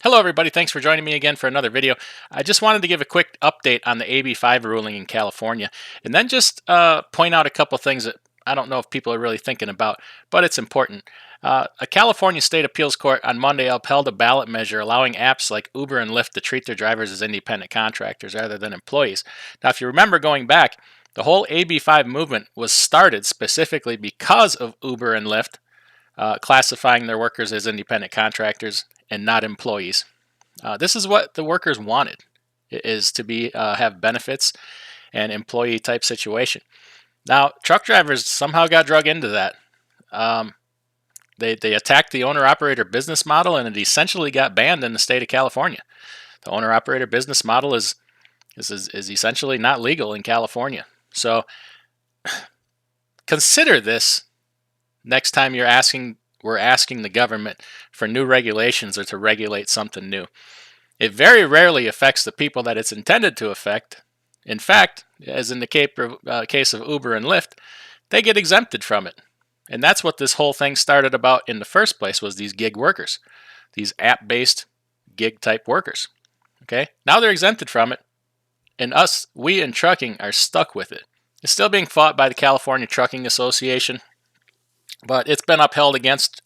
Hello everybody, thanks for joining me again for another video. I just wanted to give a quick update on the AB5 ruling in California, and then just point out a couple things that I don't know if people are really thinking about, but it's important. A California State Appeals Court on Monday upheld a ballot measure allowing apps like Uber and Lyft to treat their drivers as independent contractors rather than employees. Now, if you remember going back, the whole AB5 movement was started specifically because of Uber and Lyft classifying their workers as independent contractors and not employees. This is what the workers wanted, is to be have benefits and employee type situation. Now, truck drivers somehow got drug into that. They attacked the owner-operator business model, and it essentially got banned in the state of California. The owner-operator business model is essentially not legal in California. So consider this next time we're asking the government for new regulations or to regulate something new. It very rarely affects the people that it's intended to affect. In fact, as in the case of Uber and Lyft, they get exempted from it. And that's what this whole thing started about in the first place, was these gig workers, these app-based gig-type workers. Okay, now they're exempted from it, and we in trucking are stuck with it. It's still being fought by the California Trucking Association, but it's been upheld against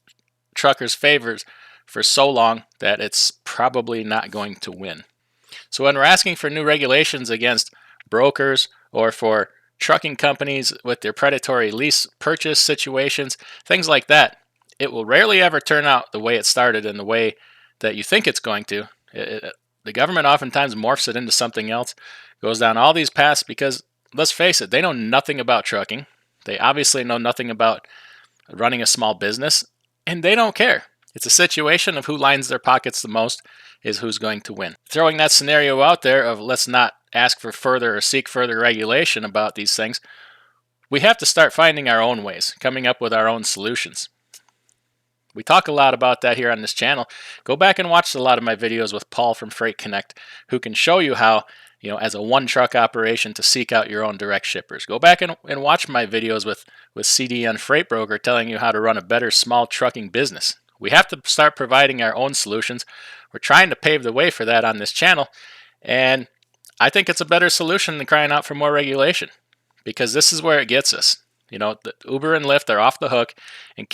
truckers' favors for so long that it's probably not going to win. So when we're asking for new regulations against brokers or for trucking companies with their predatory lease purchase situations, things like that, it will rarely ever turn out the way it started and the way that you think it's going to. The government oftentimes morphs it into something else, goes down all these paths because, let's face it, they know nothing about trucking. They obviously know nothing about running a small business, and they don't care. It's a situation of who lines their pockets the most is who's going to win. Throwing that scenario out there of let's not ask for further or seek further regulation about these things, we have to start finding our own ways, coming up with our own solutions. We talk a lot about that here on this channel. Go back and watch a lot of my videos with Paul from Freight Connect, who can show you how, as a one-truck operation, to seek out your own direct shippers. Go back and watch my videos with CDN Freight Broker telling you how to run a better small trucking business. We have to start providing our own solutions. We're trying to pave the way for that on this channel, and I think it's a better solution than crying out for more regulation, because this is where it gets us. The Uber and Lyft are off the hook, and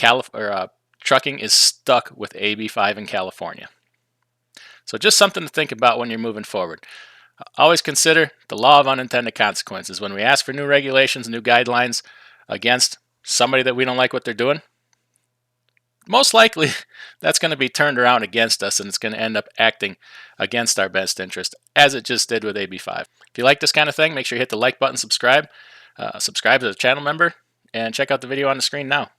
trucking is stuck with AB5 in California. So just something to think about when you're moving forward. Always consider the law of unintended consequences. When we ask for new regulations, new guidelines against somebody that we don't like what they're doing, most likely that's going to be turned around against us, and it's going to end up acting against our best interest, as it just did with AB5. If you like this kind of thing, make sure you hit the like button, subscribe as a channel member, and check out the video on the screen now.